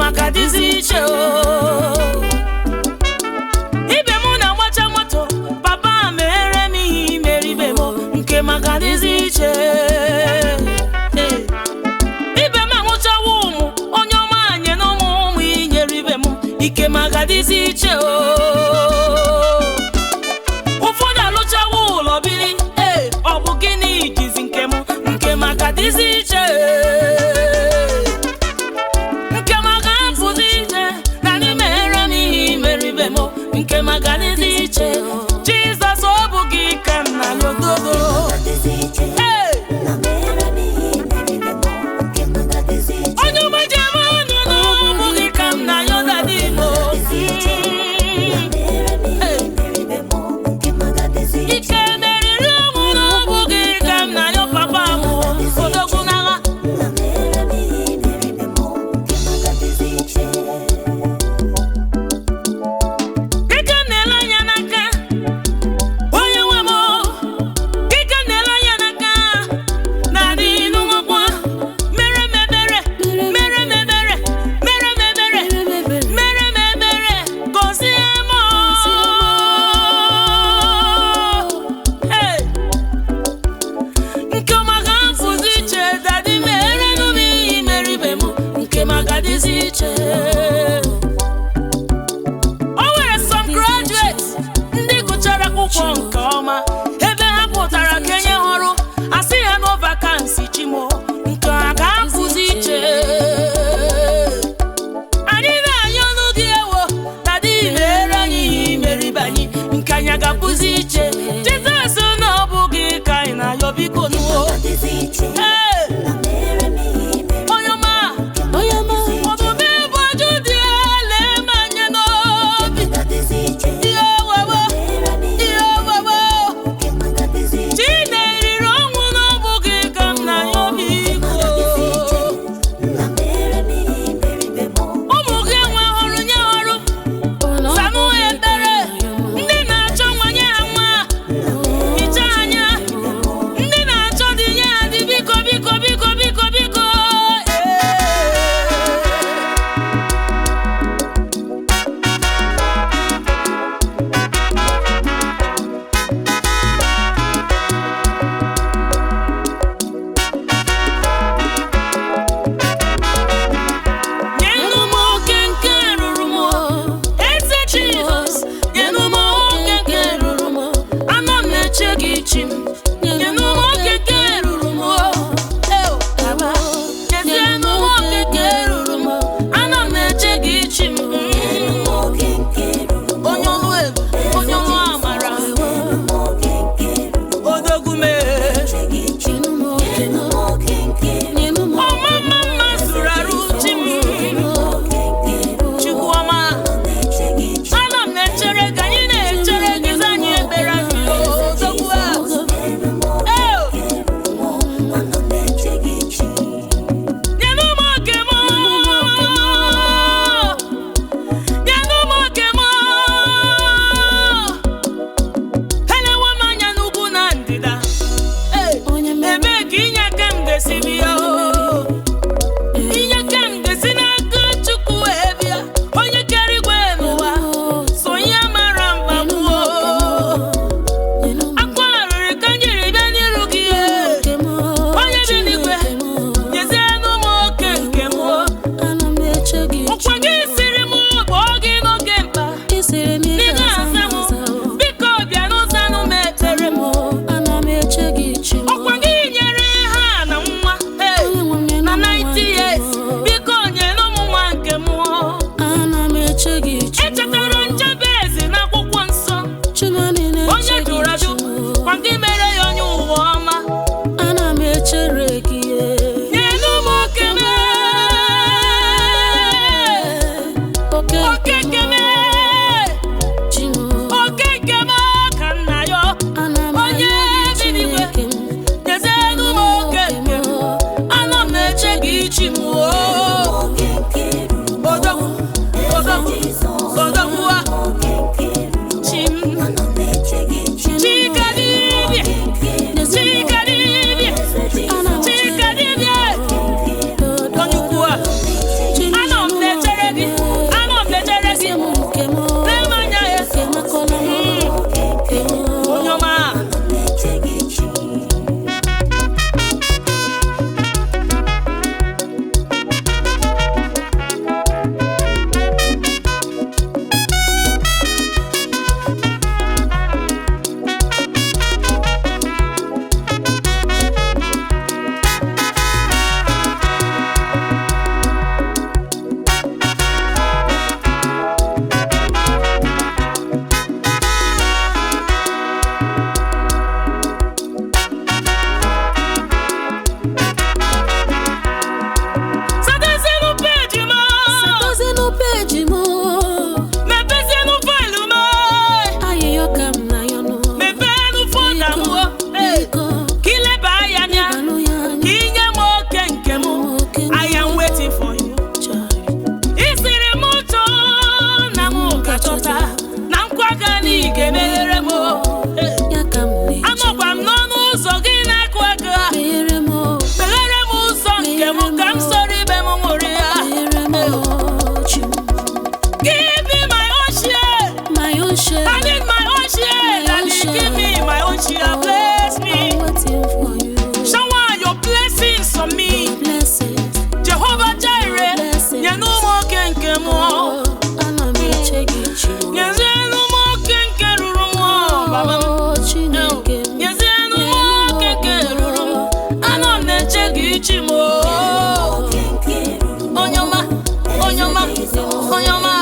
magadiziche ibe mu na wacha moto papa mere mi meribe mo nke magadiziche ibe ma nwucha wumu onye ọma anye no mu inyeribe mo ike magadiziche ufoda lucha wulo bili obu gini jizi nke magadiziche nke magadiziche Jesus obugi kam na yododo onye majemanu no obugi kam na yodadimo ike meriri omu no obugi kam na yo papa mu odogunaga Jesus no bugi kaina yobiko nuo oyoma obobe bojudi ale manyeno iyo wawo chine rongu no bugi kana yobiko omuge nwa horu nya horu sanu ebere ndị na-achọ nwanye nwa ichanya ndị na-achọ dị nye ha dị biko biko biko biko biko Ichimo. Onyoma, onyoma, onyoma.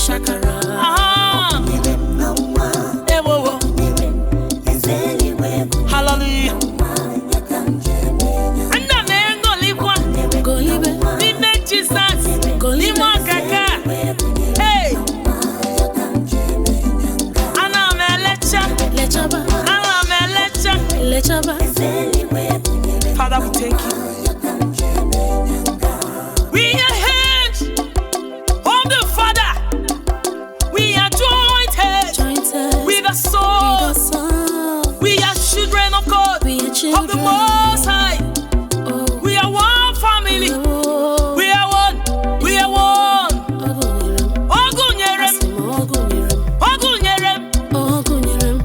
shakara. Hallelujah. And I'm go live. Jesus. Go live. Hey. Father, we thank you. We are hands of the Father. We are jointed with the soul. We are children of God, of the Most High. We are one family. We are one. We are one. Ogunyerem. Ogunyerem. Ogunyerem. Ogunyerem.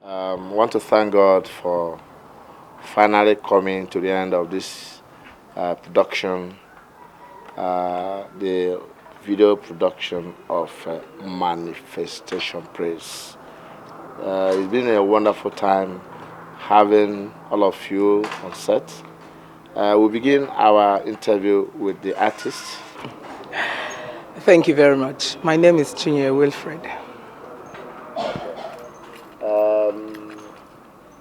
I want to thank God for finally coming to the end of this production, the video production of Manifestation Praise. It's been a wonderful time having all of you on set. We'll begin our interview with the artist. Thank you very much. My name is Chinyere Winfred.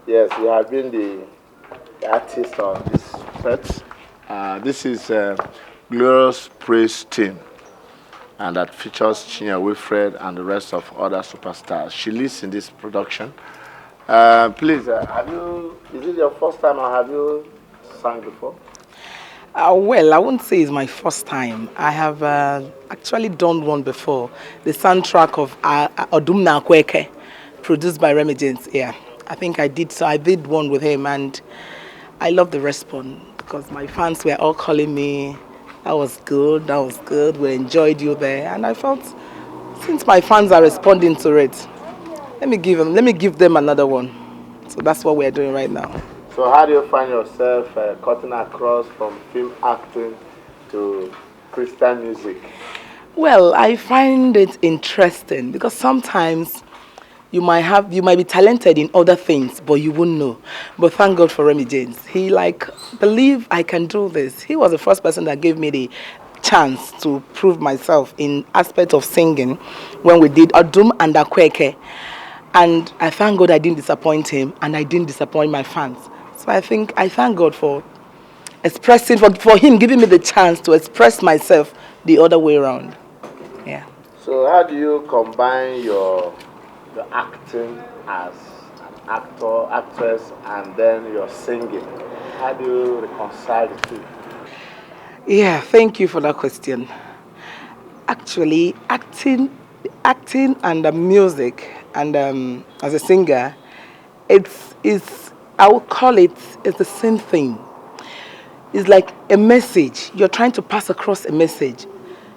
Yes, you have been the artist on this set. This is Glorious Praise Team. and that features Chinyere Winfred and the rest of other superstars. She leads in this production. Please, is it your first time or have you sung before? Well, I wouldn't say it's my first time. I have actually done one before. The soundtrack of Odum Na Kweke, produced by Remy James. Yeah, I think I did. So I did one with him, and I love the response because my fans were all calling me. That was good. That was good. We enjoyed you there, and I felt since my fans are responding to it, let me give them another one. So that's what we're doing right now. So how do you find yourself cutting across from film acting to Christian music? Well, I find it interesting because sometimes you might be talented in other things, but you wouldn't know. But thank God for Remy James. He believe I can do this. He was the first person that gave me the chance to prove myself in aspect of singing when we did Odum and Akweke. And I thank God I didn't disappoint him and I didn't disappoint my fans. So I thank God for for him giving me the chance to express myself the other way around. Yeah. So how do you combine your acting as an actor, actress, and then your singing? How do you reconcile the two? Yeah, thank you for that question. Actually, acting and music and as a singer, I would call it's the same thing. It's like a message. You're trying to pass across a message.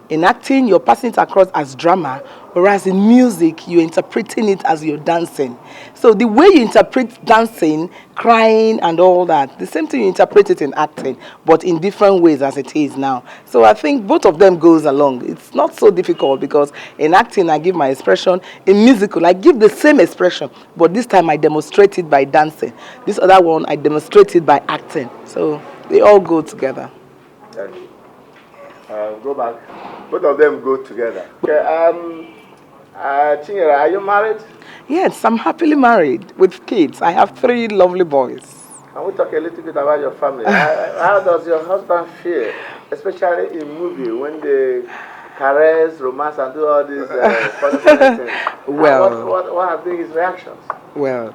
In acting, you're passing it across as drama, whereas in music, you're interpreting it as you're dancing. So the way you interpret dancing, crying, and all that, the same thing you interpret it in acting, but in different ways as it is now. So I think both of them goes along. It's not so difficult because in acting, I give my expression. In musical, I give the same expression, but this time I demonstrate it by dancing. This other one, I demonstrate it by acting. So they all go together. Thank you. Go back. Both of them go together. Okay. Chinyere, are you married? Yes, I'm happily married with kids. I have 3 lovely boys. Can we talk a little bit about your family? How does your husband feel, especially in movie when they caress, romance, and do all these funny things? Well, what have been his reactions? Well,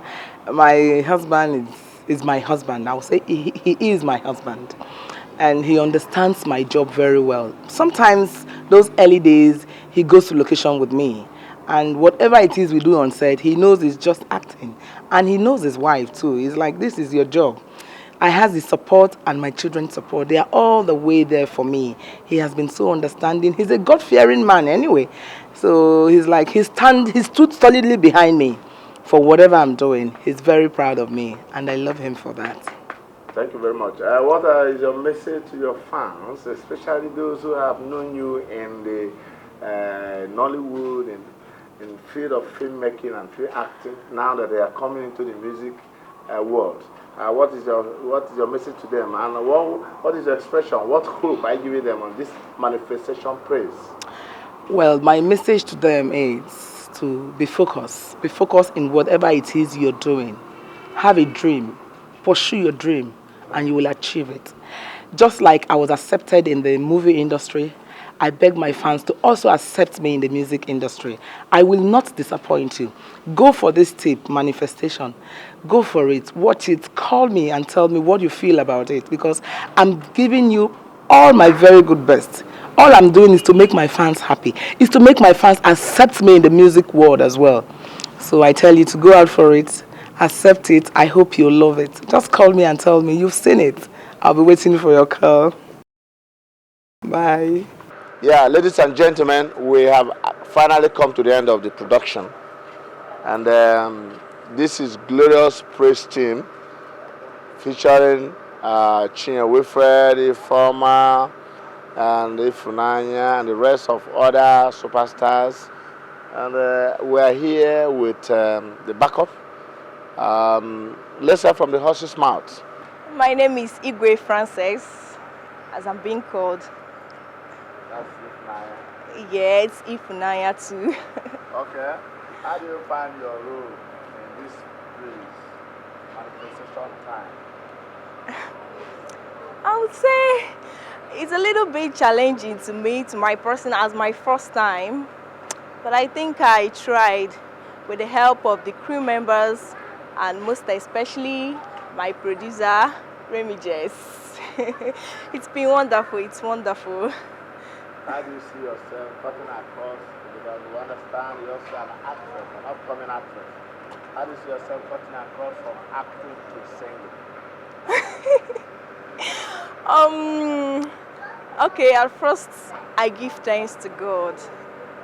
my husband is my husband. I will say he is my husband. And he understands my job very well. Sometimes, those early days, he goes to location with me. And whatever it is we do on set, he knows it's just acting. And he knows his wife too. He's like, this is your job. I have his support and my children's support. They are all the way there for me. He has been so understanding. He's a God-fearing man anyway. So he's like, he stood solidly behind me for whatever I'm doing. He's very proud of me. And I love him for that. Thank you very much. What is your message to your fans, especially those who have known you in the Nollywood and in field of filmmaking and film acting, now that they are coming into the music world? What is your message to them, and what is your expression? What hope are you giving them on this manifestation praise? Well, my message to them is to be focused. Be focused in whatever it is you're doing. Have a dream. Pursue your dream, and you will achieve it. Just like I was accepted in the movie industry, I beg my fans to also accept me in the music industry. I will not disappoint you. Go for this tip, manifestation. Go for it. Watch it. Call me and tell me what you feel about it, because I'm giving you all my very good best. All I'm doing is to make my fans happy. Is to make my fans accept me in the music world as well. So I tell you to go out for it. Accept it. I hope you'll love it. Just call me and tell me you've seen it. I'll be waiting for your call. Bye. Yeah, ladies and gentlemen, we have finally come to the end of the production. And this is Glorious Praise Team featuring Chinyere Winfred, Ifeoma, and Ifunanya, and the rest of other superstars. And we are here with the backup. Let's hear from the horse's mouth. My name is Igwe Frances, as I'm being called. That's Ifunanya. Yeah, it's Ifunanya too. Okay. How do you find your role in this praise manifestation time? I would say It's a little bit challenging to me, to my person, as my first time. But I think I tried with the help of the crew members and most especially my producer, Remy Jess. It's been wonderful, it's wonderful. How do you see yourself cutting across? Because you understand you're also an actress, an upcoming actress. How do you see yourself cutting across from acting to singing? Okay, at first I give thanks to God.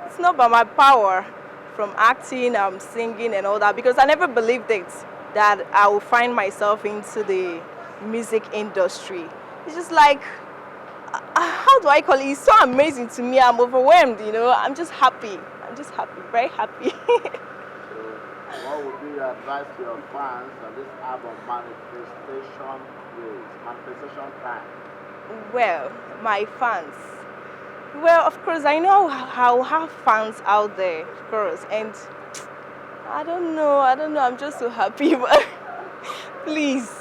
It's not by my power from acting, singing and all that, because I never believed it that I will find myself into the music industry. It's just like, how do I call it? It's so amazing to me. I'm overwhelmed, you know. I'm just happy. Very happy. So, what would be your advice to your fans on this album, Manifestation Time? Well, my fans. Well, of course, I know how have fans out there, of course, and I don't know. I'm just so happy, but please,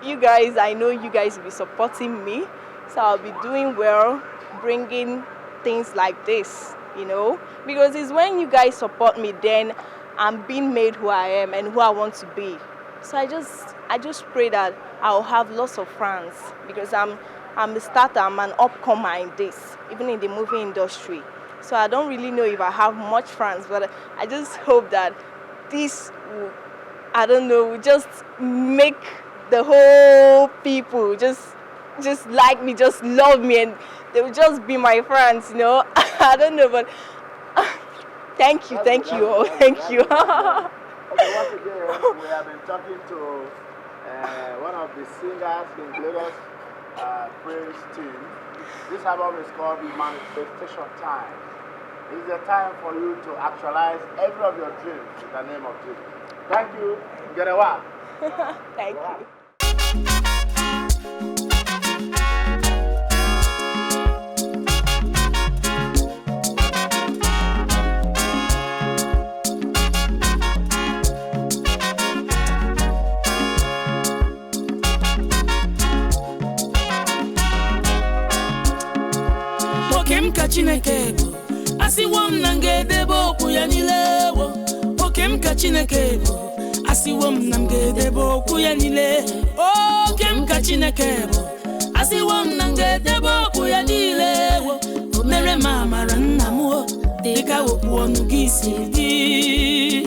you guys, I know you guys will be supporting me, so I'll be doing well, bringing things like this, you know, because it's when you guys support me, then I'm being made who I am and who I want to be. So I just pray that I'll have lots of fans, because I'm a starter, I'm an upcomer in this, even in the movie industry. So I don't really know if I have much fans, but I just hope that this will, I don't know, will just make the whole people just like me, just love me, and they will just be my friends, you know. I don't know, but thank you all, thank you. Okay, once again, we have been talking to one of the singers in Lagos praise team. This album is called Manifestation Time. It's the time for you to actualize every of your dreams in the name of Jesus. Thank you. Get a walk. Thank you. Chineke bụ asiwo m na ngedebe okwu ya niile wo oke m ka Chineke bụ asiwo m na ngedebe okwu ya niile oke m ka Chineke bụ asiwo m na ngedebe okwu ya niile wo o mere m amara nna m dịka okwu ọnụ gị si dị